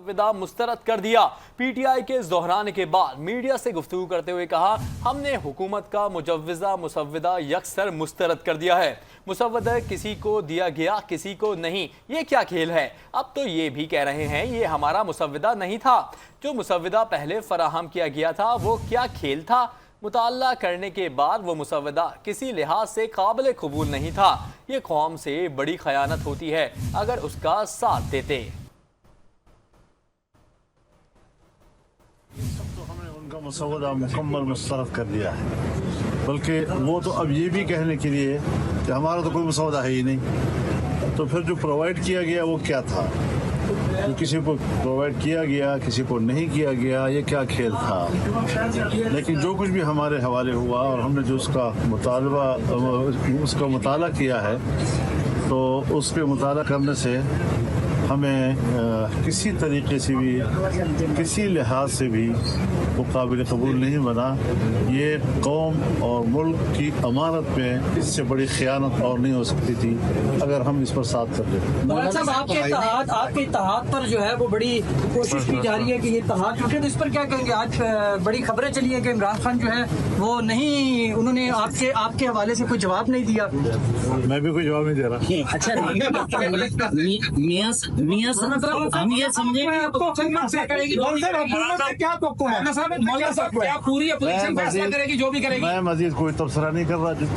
مسودہ مسترد کر دیا۔ پی ٹی آئی کے اس دہرانے کے بعد میڈیا سے گفتگو کرتے ہوئے کہا، ہم نے حکومت کا مجوزہ مسودہ یکسر مسترد کر دیا ہے۔ مسودہ کسی کو دیا گیا، کسی کو نہیں، یہ کیا کھیل ہے؟ اب تو یہ بھی کہہ رہے ہیں یہ ہمارا مسودہ نہیں تھا۔ جو مسودہ پہلے فراہم کیا گیا تھا وہ کیا کھیل تھا؟ مطالعہ کرنے کے بعد وہ مسودہ کسی لحاظ سے قابل قبول نہیں تھا۔ یہ قوم سے بڑی خیانت ہوتی ہے اگر اس کا ساتھ دیتے۔ ہم نے ان کا مسودہ مکمل مسترد کر دیا ہے، بلکہ وہ تو اب یہ بھی کہنے کے لیے کہ ہمارا تو کوئی مسودہ ہے ہی نہیں، تو پھر جو پرووائڈ کیا گیا وہ کیا تھا؟ جو کسی کو پرووائڈ کیا گیا، کسی کو نہیں کیا گیا، یہ کیا کھیل تھا؟ لیکن جو کچھ بھی ہمارے حوالے ہوا اور ہم نے جو اس کا مطالعہ کیا ہے، تو اس پہ مطالعہ کرنے سے ہمیں کسی طریقے سے بھی، کسی لحاظ سے بھی وہ قابل قبول نہیں بنا۔ یہ قوم اور ملک کی امانت میں اس سے بڑی خیانت اور نہیں ہو سکتی تھی اگر ہم اس پر ساتھ کر لیتے۔ مولانا صاحب، آپ کے اتحاد پر جو ہے وہ بڑی کوشش کی جا رہی ہے کہ یہ اتحاد ٹوٹے، تو اس پر کیا کہیں گے؟ آج بڑی خبریں چلی ہیں کہ عمران خان جو ہے وہ نہیں، انہوں نے آپ کے حوالے سے کوئی جواب نہیں دیا۔ میں بھی کوئی جواب نہیں دے رہا۔ اچھا میاں ہم یہ سمجھیں پوری اپوزیشن فیصلہ کرے گی جو بھی کرے گی۔ میں مزید کوئی تبصرہ نہیں کر رہا۔